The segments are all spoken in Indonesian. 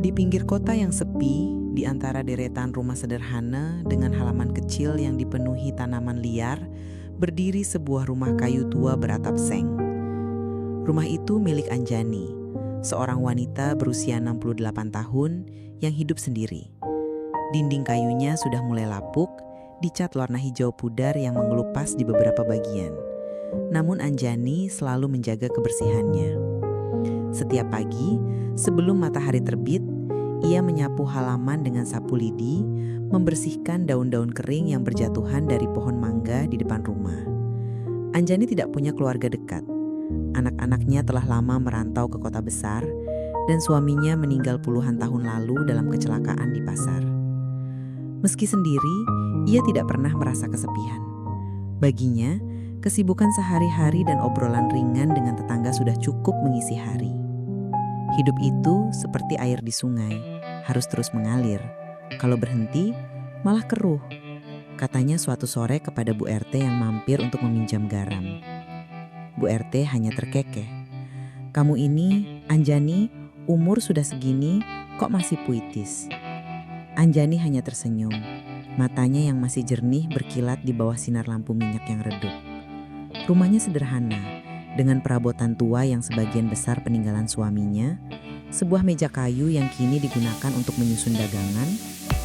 Di pinggir kota yang sepi, di antara deretan rumah sederhana dengan halaman kecil yang dipenuhi tanaman liar, berdiri sebuah rumah kayu tua beratap seng. Rumah itu milik Anjani, seorang wanita berusia 68 tahun yang hidup sendiri. Dinding kayunya sudah mulai lapuk, dicat warna hijau pudar yang mengelupas di beberapa bagian. Namun Anjani selalu menjaga kebersihannya. Setiap pagi, sebelum matahari terbit, ia menyapu halaman dengan sapu lidi, membersihkan daun-daun kering yang berjatuhan dari pohon mangga di depan rumah. Anjani tidak punya keluarga dekat. Anak-anaknya telah lama merantau ke kota besar, dan suaminya meninggal puluhan tahun lalu dalam kecelakaan di pasar. Meski sendiri, ia tidak pernah merasa kesepian. Baginya, kesibukan sehari-hari dan obrolan ringan dengan tetangga sudah cukup mengisi hari. Hidup itu seperti air di sungai, harus terus mengalir. Kalau berhenti, malah keruh. Katanya suatu sore kepada Bu RT yang mampir untuk meminjam garam. Bu RT hanya terkekeh. "Kamu ini, Anjani, umur sudah segini, kok masih puitis?" Anjani hanya tersenyum. Matanya yang masih jernih berkilat di bawah sinar lampu minyak yang redup. Rumahnya sederhana, dengan perabotan tua yang sebagian besar peninggalan suaminya, sebuah meja kayu yang kini digunakan untuk menyusun dagangan,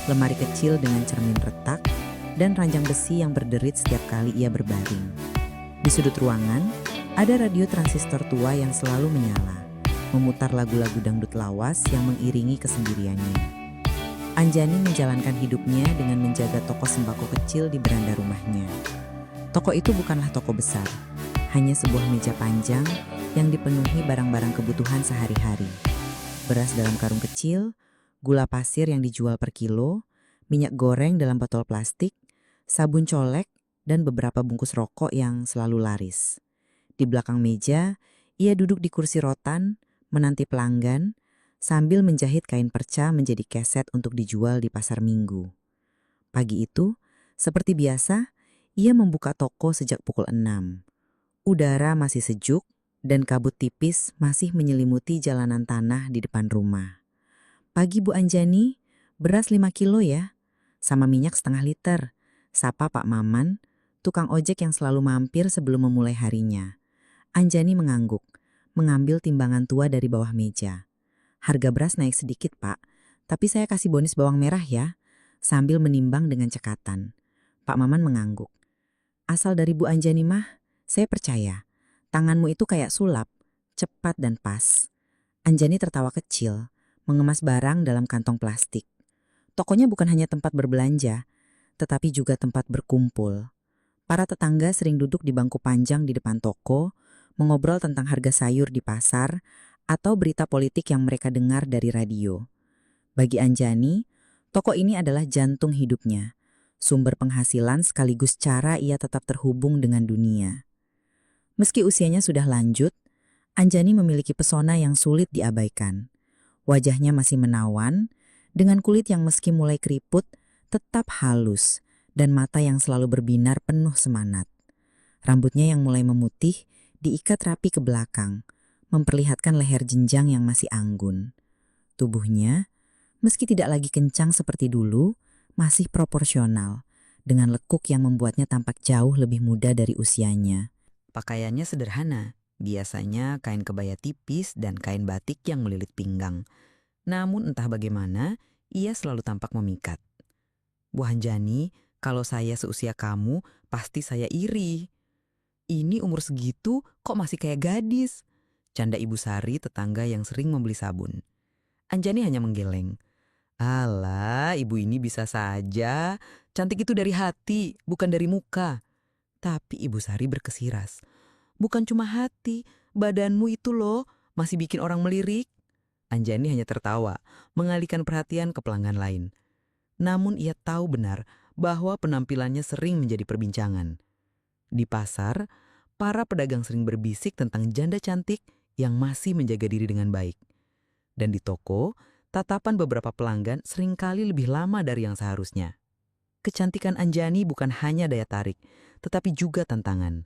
lemari kecil dengan cermin retak, dan ranjang besi yang berderit setiap kali ia berbaring. Di sudut ruangan, ada radio transistor tua yang selalu menyala, memutar lagu-lagu dangdut lawas yang mengiringi kesendiriannya. Anjani menjalankan hidupnya dengan menjaga toko sembako kecil di beranda rumahnya. Toko itu bukanlah toko besar, hanya sebuah meja panjang yang dipenuhi barang-barang kebutuhan sehari-hari. Beras dalam karung kecil, gula pasir yang dijual per kilo, minyak goreng dalam botol plastik, sabun colek, dan beberapa bungkus rokok yang selalu laris. Di belakang meja, ia duduk di kursi rotan, menanti pelanggan, sambil menjahit kain perca menjadi keset untuk dijual di pasar minggu. Pagi itu, seperti biasa, ia membuka toko sejak pukul 6. Udara masih sejuk dan kabut tipis masih menyelimuti jalanan tanah di depan rumah. "Pagi Bu Anjani, beras 5 kilo ya, sama minyak setengah liter," sapa Pak Maman, tukang ojek yang selalu mampir sebelum memulai harinya. Anjani mengangguk, mengambil timbangan tua dari bawah meja. "Harga beras naik sedikit, Pak, tapi saya kasih bonus bawang merah ya," sambil menimbang dengan cekatan. Pak Maman mengangguk. "Asal dari Bu Anjani mah, saya percaya. Tanganmu itu kayak sulap, cepat dan pas." Anjani tertawa kecil, mengemas barang dalam kantong plastik. Tokonya bukan hanya tempat berbelanja, tetapi juga tempat berkumpul. Para tetangga sering duduk di bangku panjang di depan toko, mengobrol tentang harga sayur di pasar, atau berita politik yang mereka dengar dari radio. Bagi Anjani, toko ini adalah jantung hidupnya, sumber penghasilan sekaligus cara ia tetap terhubung dengan dunia. Meski usianya sudah lanjut, Anjani memiliki pesona yang sulit diabaikan. Wajahnya masih menawan, dengan kulit yang meski mulai keriput, tetap halus, dan mata yang selalu berbinar penuh semangat. Rambutnya yang mulai memutih diikat rapi ke belakang, memperlihatkan leher jenjang yang masih anggun. Tubuhnya, meski tidak lagi kencang seperti dulu, masih proporsional, dengan lekuk yang membuatnya tampak jauh lebih muda dari usianya. Pakaiannya sederhana, biasanya kain kebaya tipis dan kain batik yang melilit pinggang. Namun entah bagaimana, ia selalu tampak memikat. "Bu Anjani, kalau saya seusia kamu, pasti saya iri. Ini umur segitu kok masih kayak gadis," canda Ibu Sari, tetangga yang sering membeli sabun. Anjani hanya menggeleng. "Alah, ibu ini bisa saja. Cantik itu dari hati, bukan dari muka." Tapi Ibu Sari berkesiras. "Bukan cuma hati, badanmu itu loh, masih bikin orang melirik." Anjani hanya tertawa, mengalihkan perhatian ke pelanggan lain. Namun ia tahu benar bahwa penampilannya sering menjadi perbincangan. Di pasar, para pedagang sering berbisik tentang janda cantik yang masih menjaga diri dengan baik. Dan di toko, tatapan beberapa pelanggan seringkali lebih lama dari yang seharusnya. Kecantikan Anjani bukan hanya daya tarik, tetapi juga tantangan.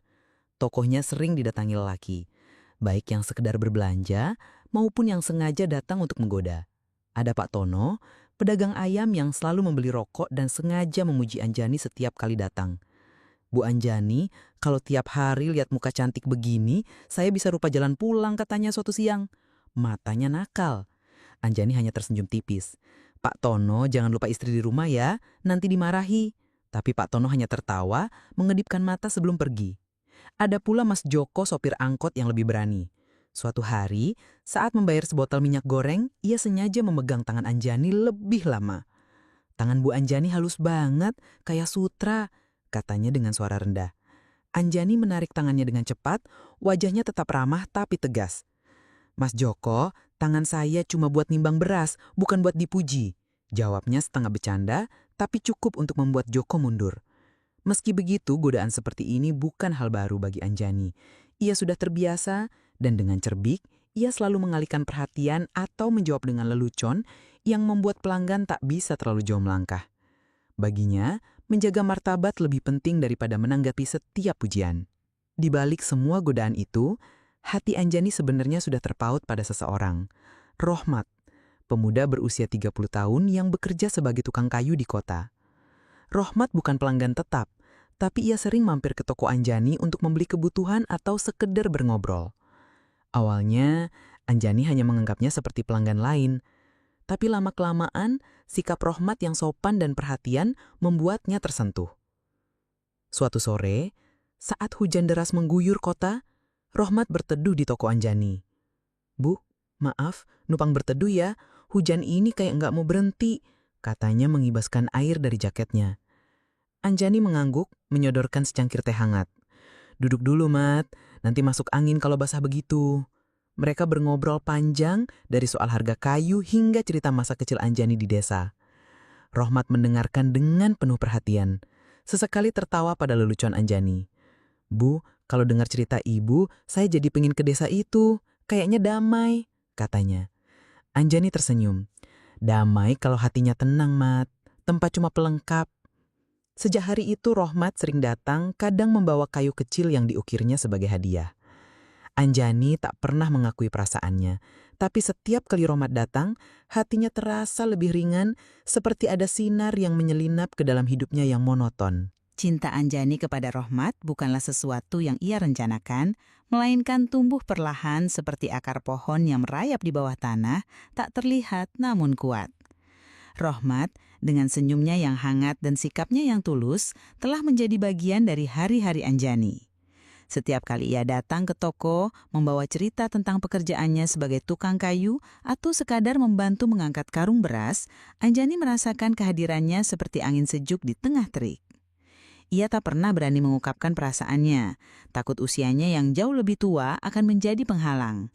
Tokohnya sering didatangi lelaki, baik yang sekedar berbelanja maupun yang sengaja datang untuk menggoda. Ada Pak Tono, pedagang ayam yang selalu membeli rokok dan sengaja memuji Anjani setiap kali datang. Bu Anjani, kalau tiap hari lihat muka cantik begini, saya bisa rupa jalan pulang katanya suatu siang. Matanya nakal. Anjani hanya tersenyum tipis. Pak Tono, jangan lupa istri di rumah ya, nanti dimarahi. Tapi Pak Tono hanya tertawa, mengedipkan mata sebelum pergi. Ada pula Mas Joko, sopir angkot yang lebih berani. Suatu hari, saat membayar sebotol minyak goreng, ia sengaja memegang tangan Anjani lebih lama. Tangan Bu Anjani halus banget, kayak sutra, katanya dengan suara rendah. Anjani menarik tangannya dengan cepat, wajahnya tetap ramah tapi tegas. Mas Joko, tangan saya cuma buat nimbang beras, bukan buat dipuji. Jawabnya setengah bercanda, tapi cukup untuk membuat Joko mundur. Meski begitu, godaan seperti ini bukan hal baru bagi Anjani. Ia sudah terbiasa, dan dengan cerbik, ia selalu mengalihkan perhatian atau menjawab dengan lelucon yang membuat pelanggan tak bisa terlalu jauh melangkah. Baginya, menjaga martabat lebih penting daripada menanggapi setiap pujian. Di balik semua godaan itu, hati Anjani sebenarnya sudah terpaut pada seseorang. Rohmat, pemuda berusia 30 tahun yang bekerja sebagai tukang kayu di kota. Rohmat bukan pelanggan tetap, tapi ia sering mampir ke toko Anjani untuk membeli kebutuhan atau sekedar berngobrol. Awalnya, Anjani hanya menganggapnya seperti pelanggan lain. Tapi lama-kelamaan, sikap Rohmat yang sopan dan perhatian membuatnya tersentuh. Suatu sore, saat hujan deras mengguyur kota, Rohmat berteduh di toko Anjani. "Bu, maaf, numpang berteduh ya. Hujan ini kayak nggak mau berhenti," katanya mengibaskan air dari jaketnya. Anjani mengangguk, menyodorkan secangkir teh hangat. "Duduk dulu, Mat. Nanti masuk angin kalau basah begitu." Mereka berngobrol panjang dari soal harga kayu hingga cerita masa kecil Anjani di desa. Rohmat mendengarkan dengan penuh perhatian. Sesekali tertawa pada lelucon Anjani. "Bu, kalau dengar cerita ibu, saya jadi pengen ke desa itu. Kayaknya damai," katanya. Anjani tersenyum. "Damai kalau hatinya tenang, Mat. Tempat cuma pelengkap." Sejak hari itu Rohmat sering datang, kadang membawa kayu kecil yang diukirnya sebagai hadiah. Anjani tak pernah mengakui perasaannya, tapi setiap kali Rohmat datang, hatinya terasa lebih ringan, seperti ada sinar yang menyelinap ke dalam hidupnya yang monoton. Cinta Anjani kepada Rohmat bukanlah sesuatu yang ia rencanakan, melainkan tumbuh perlahan seperti akar pohon yang merayap di bawah tanah, tak terlihat namun kuat. Rohmat, dengan senyumnya yang hangat dan sikapnya yang tulus, telah menjadi bagian dari hari-hari Anjani. Setiap kali ia datang ke toko, membawa cerita tentang pekerjaannya sebagai tukang kayu atau sekadar membantu mengangkat karung beras, Anjani merasakan kehadirannya seperti angin sejuk di tengah terik. Ia tak pernah berani mengungkapkan perasaannya, takut usianya yang jauh lebih tua akan menjadi penghalang.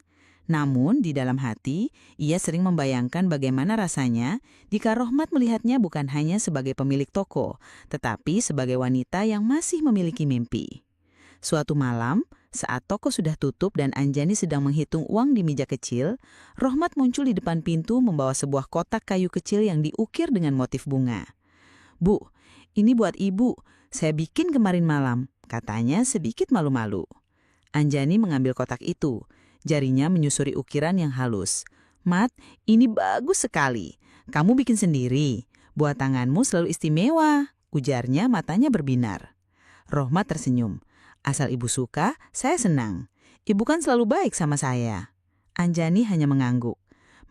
Namun, di dalam hati, ia sering membayangkan bagaimana rasanya jika Rohmat melihatnya bukan hanya sebagai pemilik toko, tetapi sebagai wanita yang masih memiliki mimpi. Suatu malam, saat toko sudah tutup dan Anjani sedang menghitung uang di meja kecil, Rohmat muncul di depan pintu membawa sebuah kotak kayu kecil yang diukir dengan motif bunga. "Bu, ini buat ibu. Saya bikin kemarin malam," katanya sedikit malu-malu. Anjani mengambil kotak itu. Jarinya menyusuri ukiran yang halus. "Mat, ini bagus sekali. Kamu bikin sendiri. Buat tanganmu selalu istimewa," ujarnya matanya berbinar. Rohmat tersenyum. "Asal ibu suka, saya senang. Ibu kan selalu baik sama saya." Anjani hanya mengangguk,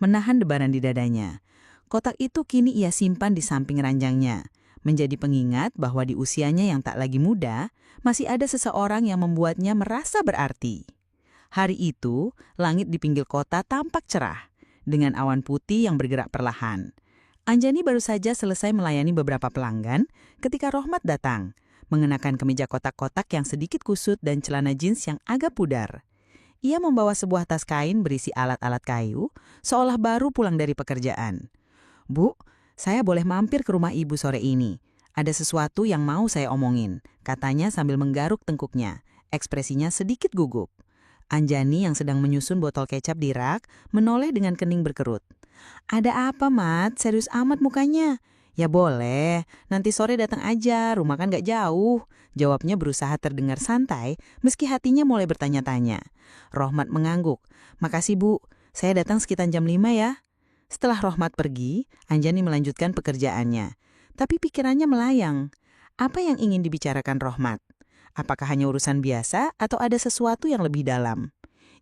menahan debaran di dadanya. Kotak itu kini ia simpan di samping ranjangnya, menjadi pengingat bahwa di usianya yang tak lagi muda, masih ada seseorang yang membuatnya merasa berarti. Hari itu, langit di pinggir kota tampak cerah, dengan awan putih yang bergerak perlahan. Anjani baru saja selesai melayani beberapa pelanggan ketika Rohmat datang, mengenakan kemeja kotak-kotak yang sedikit kusut dan celana jeans yang agak pudar. Ia membawa sebuah tas kain berisi alat-alat kayu, seolah baru pulang dari pekerjaan. "Bu, saya boleh mampir ke rumah ibu sore ini. Ada sesuatu yang mau saya omongin," katanya sambil menggaruk tengkuknya. Ekspresinya sedikit gugup. Anjani yang sedang menyusun botol kecap di rak menoleh dengan kening berkerut. "Ada apa, Mat? Serius amat mukanya." "Ya boleh, nanti sore datang aja, rumah kan gak jauh," jawabnya berusaha terdengar santai meski hatinya mulai bertanya-tanya. Rohmat mengangguk. "Makasih Bu, saya datang sekitar jam 5 ya." Setelah Rohmat pergi, Anjani melanjutkan pekerjaannya. Tapi pikirannya melayang. Apa yang ingin dibicarakan Rohmat? Apakah hanya urusan biasa atau ada sesuatu yang lebih dalam?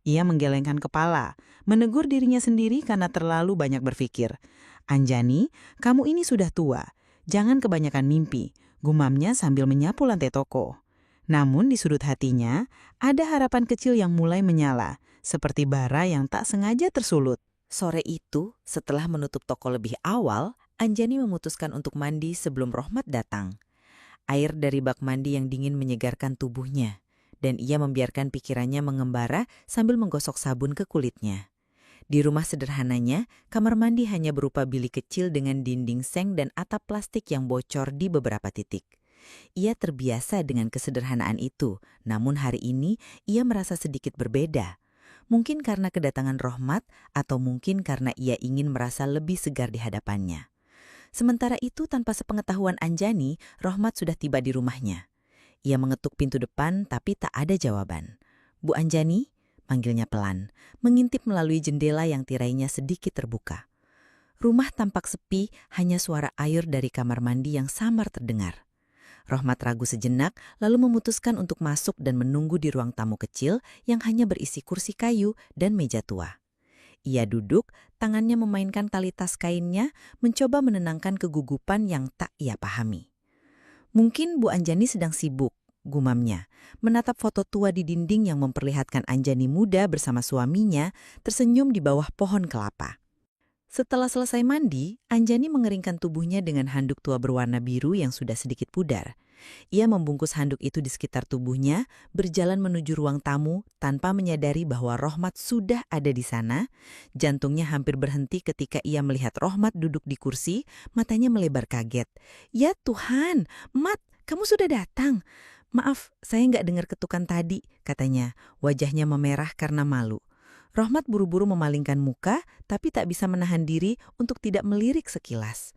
Ia menggelengkan kepala, menegur dirinya sendiri karena terlalu banyak berpikir. Anjani, kamu ini sudah tua. Jangan kebanyakan mimpi, gumamnya sambil menyapu lantai toko. Namun di sudut hatinya, ada harapan kecil yang mulai menyala, seperti bara yang tak sengaja tersulut. Sore itu, setelah menutup toko lebih awal, Anjani memutuskan untuk mandi sebelum Rohmat datang. Air dari bak mandi yang dingin menyegarkan tubuhnya, dan ia membiarkan pikirannya mengembara sambil menggosok sabun ke kulitnya. Di rumah sederhananya, kamar mandi hanya berupa bilik kecil dengan dinding seng dan atap plastik yang bocor di beberapa titik. Ia terbiasa dengan kesederhanaan itu, namun hari ini ia merasa sedikit berbeda. Mungkin karena kedatangan Rohmat atau mungkin karena ia ingin merasa lebih segar di hadapannya. Sementara itu tanpa sepengetahuan Anjani, Rohmat sudah tiba di rumahnya. Ia mengetuk pintu depan tapi tak ada jawaban. "Bu Anjani?" manggilnya pelan, mengintip melalui jendela yang tirainya sedikit terbuka. Rumah tampak sepi, hanya suara air dari kamar mandi yang samar terdengar. Rohmat ragu sejenak, lalu memutuskan untuk masuk dan menunggu di ruang tamu kecil yang hanya berisi kursi kayu dan meja tua. Ia duduk, tangannya memainkan tali tas kainnya, mencoba menenangkan kegugupan yang tak ia pahami. "Mungkin Bu Anjani sedang sibuk," gumamnya, menatap foto tua di dinding yang memperlihatkan Anjani muda bersama suaminya tersenyum di bawah pohon kelapa. Setelah selesai mandi, Anjani mengeringkan tubuhnya dengan handuk tua berwarna biru yang sudah sedikit pudar. Ia membungkus handuk itu di sekitar tubuhnya, berjalan menuju ruang tamu tanpa menyadari bahwa Rohmat sudah ada di sana. Jantungnya hampir berhenti ketika ia melihat Rohmat duduk di kursi, matanya melebar kaget. "Ya Tuhan, Mat, kamu sudah datang. Maaf, saya nggak dengar ketukan tadi," katanya. Wajahnya memerah karena malu. Rohmat buru-buru memalingkan muka, tapi tak bisa menahan diri untuk tidak melirik sekilas.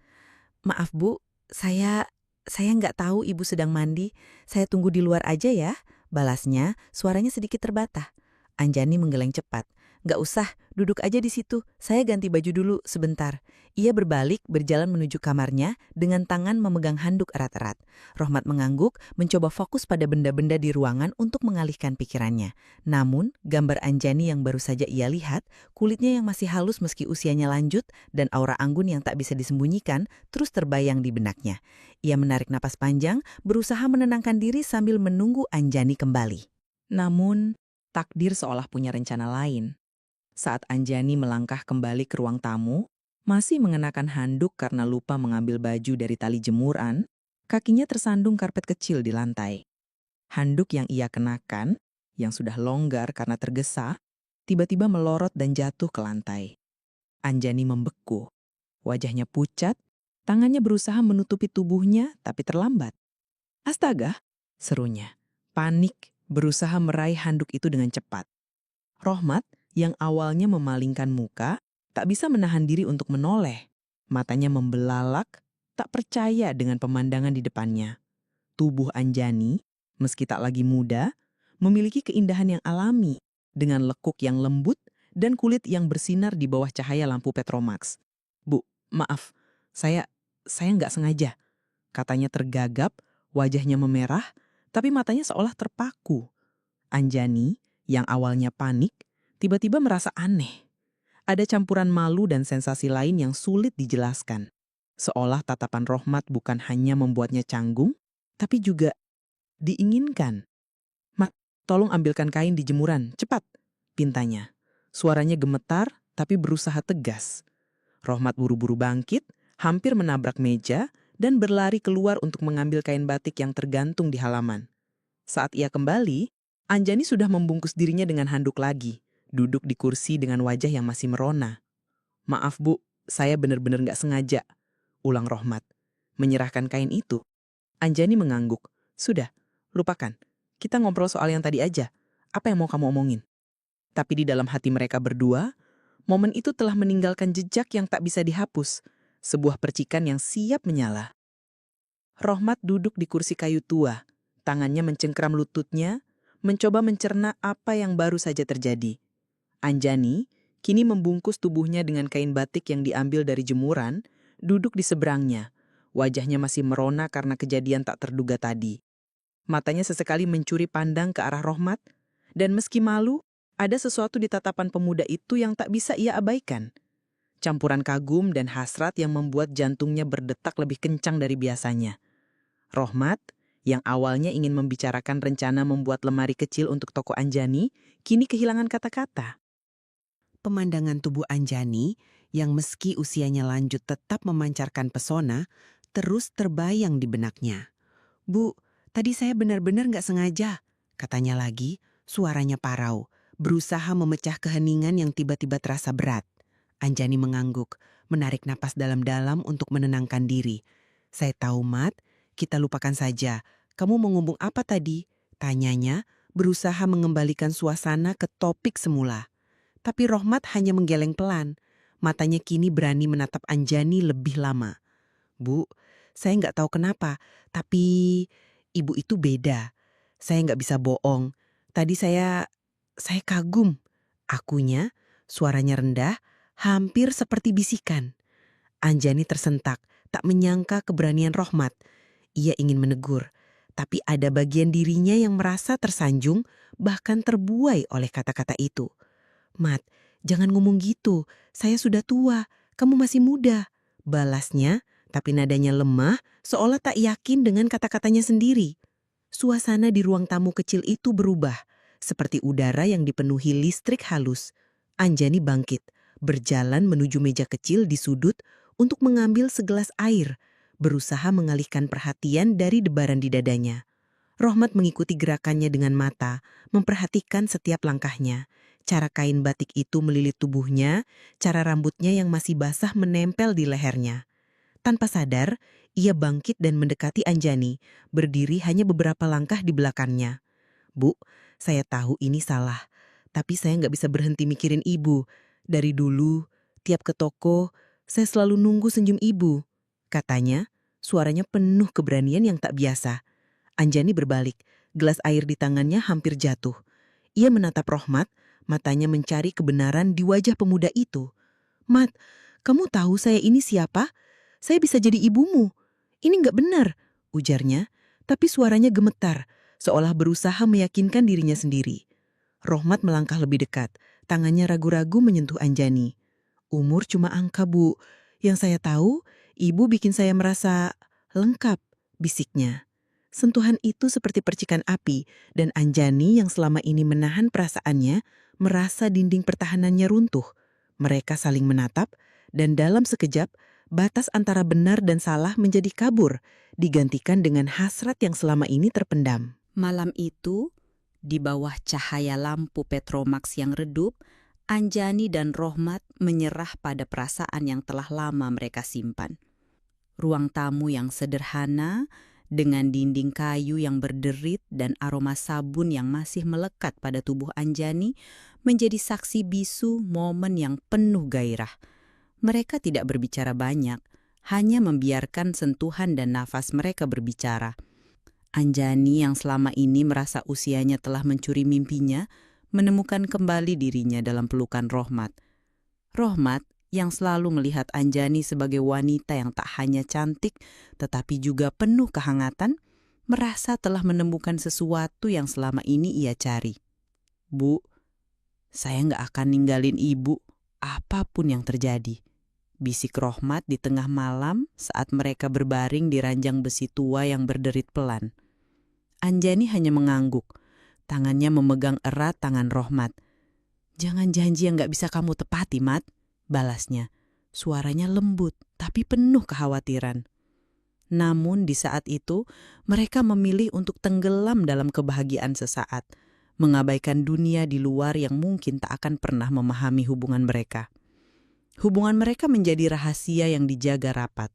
"Maaf Bu, saya nggak tahu Ibu sedang mandi. Saya tunggu di luar aja ya," balasnya, suaranya sedikit terbata. Anjani menggeleng cepat. "Nggak usah, duduk aja di situ. Saya ganti baju dulu sebentar." Ia berbalik, berjalan menuju kamarnya dengan tangan memegang handuk erat-erat. Rohmat mengangguk, mencoba fokus pada benda-benda di ruangan untuk mengalihkan pikirannya. Namun, gambar Anjani yang baru saja ia lihat, kulitnya yang masih halus meski usianya lanjut, dan aura anggun yang tak bisa disembunyikan, terus terbayang di benaknya. Ia menarik napas panjang, berusaha menenangkan diri sambil menunggu Anjani kembali. Namun, takdir seolah punya rencana lain. Saat Anjani melangkah kembali ke ruang tamu, masih mengenakan handuk karena lupa mengambil baju dari tali jemuran, kakinya tersandung karpet kecil di lantai. Handuk yang ia kenakan, yang sudah longgar karena tergesa, tiba-tiba melorot dan jatuh ke lantai. Anjani membeku. Wajahnya pucat, tangannya berusaha menutupi tubuhnya tapi terlambat. "Astaga!" serunya. Panik, berusaha meraih handuk itu dengan cepat. Rohmat, yang awalnya memalingkan muka, tak bisa menahan diri untuk menoleh. Matanya membelalak, tak percaya dengan pemandangan di depannya. Tubuh Anjani, meski tak lagi muda, memiliki keindahan yang alami, dengan lekuk yang lembut dan kulit yang bersinar di bawah cahaya lampu Petromax. "Bu, maaf, saya nggak sengaja," katanya tergagap, wajahnya memerah, tapi matanya seolah terpaku. Anjani, yang awalnya panik, tiba-tiba merasa aneh. Ada campuran malu dan sensasi lain yang sulit dijelaskan. Seolah tatapan Rohmat bukan hanya membuatnya canggung, tapi juga diinginkan. "Mat, tolong ambilkan kain di jemuran, cepat," pintanya. Suaranya gemetar, tapi berusaha tegas. Rohmat buru-buru bangkit, hampir menabrak meja, dan berlari keluar untuk mengambil kain batik yang tergantung di halaman. Saat ia kembali, Anjani sudah membungkus dirinya dengan handuk lagi, duduk di kursi dengan wajah yang masih merona. "Maaf Bu, saya benar-benar nggak sengaja," ulang Rohmat. Menyerahkan kain itu, Anjani mengangguk. "Sudah, lupakan. Kita ngobrol soal yang tadi aja. Apa yang mau kamu omongin?" Tapi di dalam hati mereka berdua, momen itu telah meninggalkan jejak yang tak bisa dihapus, sebuah percikan yang siap menyala. Rohmat duduk di kursi kayu tua, tangannya mencengkram lututnya, mencoba mencerna apa yang baru saja terjadi. Anjani, kini membungkus tubuhnya dengan kain batik yang diambil dari jemuran, duduk di seberangnya. Wajahnya masih merona karena kejadian tak terduga tadi. Matanya sesekali mencuri pandang ke arah Rohmat, dan meski malu, ada sesuatu di tatapan pemuda itu yang tak bisa ia abaikan. Campuran kagum dan hasrat yang membuat jantungnya berdetak lebih kencang dari biasanya. Rohmat, yang awalnya ingin membicarakan rencana membuat lemari kecil untuk toko Anjani, kini kehilangan kata-kata. Pemandangan tubuh Anjani, yang meski usianya lanjut tetap memancarkan pesona, terus terbayang di benaknya. "Bu, tadi saya benar-benar nggak sengaja," katanya lagi, suaranya parau, berusaha memecah keheningan yang tiba-tiba terasa berat. Anjani mengangguk, menarik napas dalam-dalam untuk menenangkan diri. "Saya tahu, Mat. Kita lupakan saja. Kamu mau ngomong apa tadi?" tanyanya, berusaha mengembalikan suasana ke topik semula. Tapi Rohmat hanya menggeleng pelan. Matanya kini berani menatap Anjani lebih lama. "Bu, saya nggak tahu kenapa, tapi ibu itu beda. Saya nggak bisa bohong. Tadi saya kagum." Akunya, suaranya rendah, hampir seperti bisikan. Anjani tersentak, tak menyangka keberanian Rohmat. Ia ingin menegur, tapi ada bagian dirinya yang merasa tersanjung, bahkan terbuai oleh kata-kata itu. "Mat, jangan ngomong gitu. Saya sudah tua, kamu masih muda," balasnya, tapi nadanya lemah, seolah tak yakin dengan kata-katanya sendiri. Suasana di ruang tamu kecil itu berubah, seperti udara yang dipenuhi listrik halus. Anjani bangkit, berjalan menuju meja kecil di sudut untuk mengambil segelas air, berusaha mengalihkan perhatian dari debaran di dadanya. Rohmat mengikuti gerakannya dengan mata, memperhatikan setiap langkahnya. Cara kain batik itu melilit tubuhnya, cara rambutnya yang masih basah menempel di lehernya. Tanpa sadar, ia bangkit dan mendekati Anjani, berdiri hanya beberapa langkah di belakangnya. "Bu, saya tahu ini salah, tapi saya nggak bisa berhenti mikirin ibu. Dari dulu, tiap ke toko, saya selalu nunggu senyum ibu," katanya, suaranya penuh keberanian yang tak biasa. Anjani berbalik, gelas air di tangannya hampir jatuh. Ia menatap Rohmat, matanya mencari kebenaran di wajah pemuda itu. "Mat, kamu tahu saya ini siapa? Saya bisa jadi ibumu. Ini nggak benar," ujarnya, tapi suaranya gemetar, seolah berusaha meyakinkan dirinya sendiri. Rohmat melangkah lebih dekat, tangannya ragu-ragu menyentuh Anjani. "Umur cuma angka, Bu. Yang saya tahu, ibu bikin saya merasa lengkap," bisiknya. Sentuhan itu seperti percikan api, dan Anjani yang selama ini menahan perasaannya, merasa dinding pertahanannya runtuh. Mereka saling menatap, dan dalam sekejap, batas antara benar dan salah menjadi kabur, digantikan dengan hasrat yang selama ini terpendam. Malam itu, di bawah cahaya lampu Petromax yang redup, Anjani dan Rohmat menyerah pada perasaan yang telah lama mereka simpan. Ruang tamu yang sederhana, dengan dinding kayu yang berderit dan aroma sabun yang masih melekat pada tubuh Anjani, menjadi saksi bisu momen yang penuh gairah. Mereka tidak berbicara banyak, hanya membiarkan sentuhan dan nafas mereka berbicara. Anjani yang selama ini merasa usianya telah mencuri mimpinya, menemukan kembali dirinya dalam pelukan Rohmat. Rohmat yang selalu melihat Anjani sebagai wanita yang tak hanya cantik, tetapi juga penuh kehangatan, merasa telah menemukan sesuatu yang selama ini ia cari. "Bu, saya nggak akan ninggalin ibu, apapun yang terjadi," bisik Rohmat di tengah malam saat mereka berbaring di ranjang besi tua yang berderit pelan. Anjani hanya mengangguk, tangannya memegang erat tangan Rohmat. "Jangan janji yang nggak bisa kamu tepati, Mat," balasnya. Suaranya lembut, tapi penuh kekhawatiran. Namun di saat itu, mereka memilih untuk tenggelam dalam kebahagiaan sesaat, mengabaikan dunia di luar yang mungkin tak akan pernah memahami hubungan mereka. Hubungan mereka menjadi rahasia yang dijaga rapat.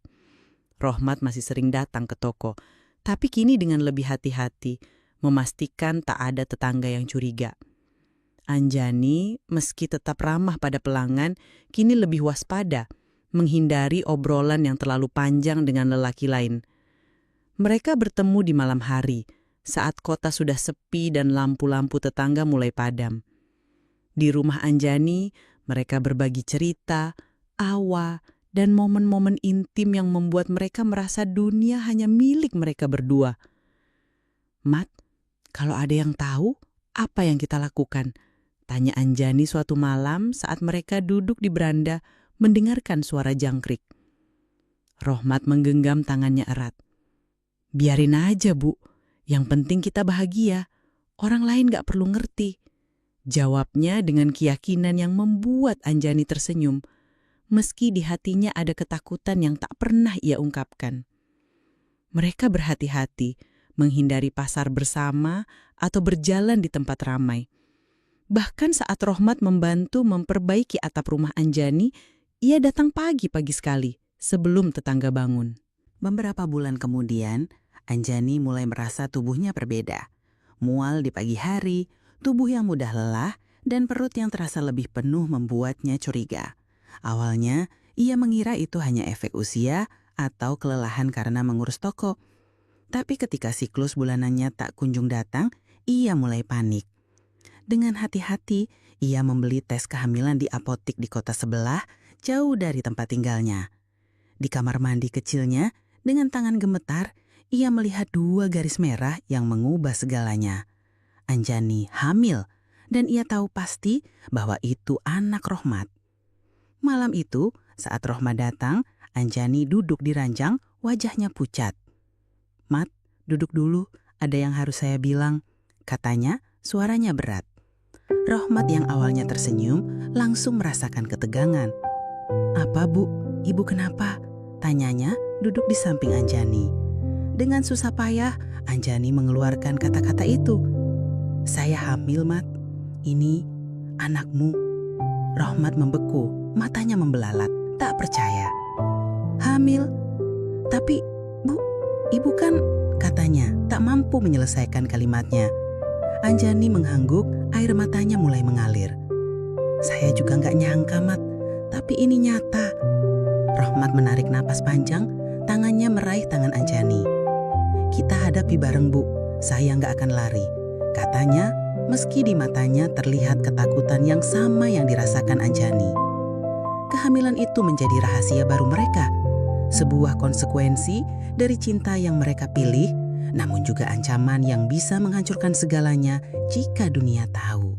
Rohmat masih sering datang ke toko, tapi kini dengan lebih hati-hati, memastikan tak ada tetangga yang curiga. Anjani, meski tetap ramah pada pelanggan, kini lebih waspada, menghindari obrolan yang terlalu panjang dengan lelaki lain. Mereka bertemu di malam hari, saat kota sudah sepi dan lampu-lampu tetangga mulai padam. Di rumah Anjani, Mereka berbagi cerita, awa, dan momen-momen intim yang membuat mereka merasa dunia hanya milik mereka berdua. Mat, kalau ada yang tahu, apa yang kita lakukan? Tanya Anjani suatu malam saat mereka duduk di beranda mendengarkan suara jangkrik. Rohmat menggenggam tangannya erat. Biarin aja, Bu. Yang penting kita bahagia. Orang lain gak perlu ngerti. Jawabnya dengan keyakinan yang membuat Anjani tersenyum, meski di hatinya ada ketakutan yang tak pernah ia ungkapkan. Mereka berhati-hati menghindari pasar bersama atau berjalan di tempat ramai. Bahkan saat Rohmat membantu memperbaiki atap rumah Anjani, ia datang pagi-pagi sekali sebelum tetangga bangun. Beberapa bulan kemudian, Anjani mulai merasa tubuhnya berbeda. Mual di pagi hari, tubuh yang mudah lelah, dan perut yang terasa lebih penuh membuatnya curiga. Awalnya, ia mengira itu hanya efek usia atau kelelahan karena mengurus toko. Tapi ketika siklus bulanannya tak kunjung datang, ia mulai panik. Dengan hati-hati, ia membeli tes kehamilan di apotik di kota sebelah, jauh dari tempat tinggalnya. Di kamar mandi kecilnya, dengan tangan gemetar, ia melihat 2 garis merah yang mengubah segalanya. Anjani hamil, dan ia tahu pasti bahwa itu anak Rohmat. Malam itu, saat Rohmat datang, Anjani duduk di ranjang, wajahnya pucat. "Mat, duduk dulu, ada yang harus saya bilang," katanya, suaranya berat. Rohmat yang awalnya tersenyum, langsung merasakan ketegangan. "Apa, Bu? Ibu kenapa?" tanyanya, duduk di samping Anjani. Dengan susah payah, Anjani mengeluarkan kata-kata itu. "Saya hamil, Mat. Ini anakmu." Rohmat membeku, matanya membelalak, tak percaya. "Hamil? Tapi, Bu, ibu kan," katanya, tak mampu menyelesaikan kalimatnya. Anjani mengangguk, air matanya mulai mengalir. "Saya juga gak nyangka, Mat, tapi ini nyata." Rohmat menarik napas panjang, tangannya meraih tangan Anjani. "Kita hadapi bareng, Bu. Saya gak akan lari," katanya, meski di matanya terlihat ketakutan yang sama yang dirasakan Anjani. Kehamilan itu menjadi rahasia baru mereka, sebuah konsekuensi dari cinta yang mereka pilih, namun juga ancaman yang bisa menghancurkan segalanya jika dunia tahu.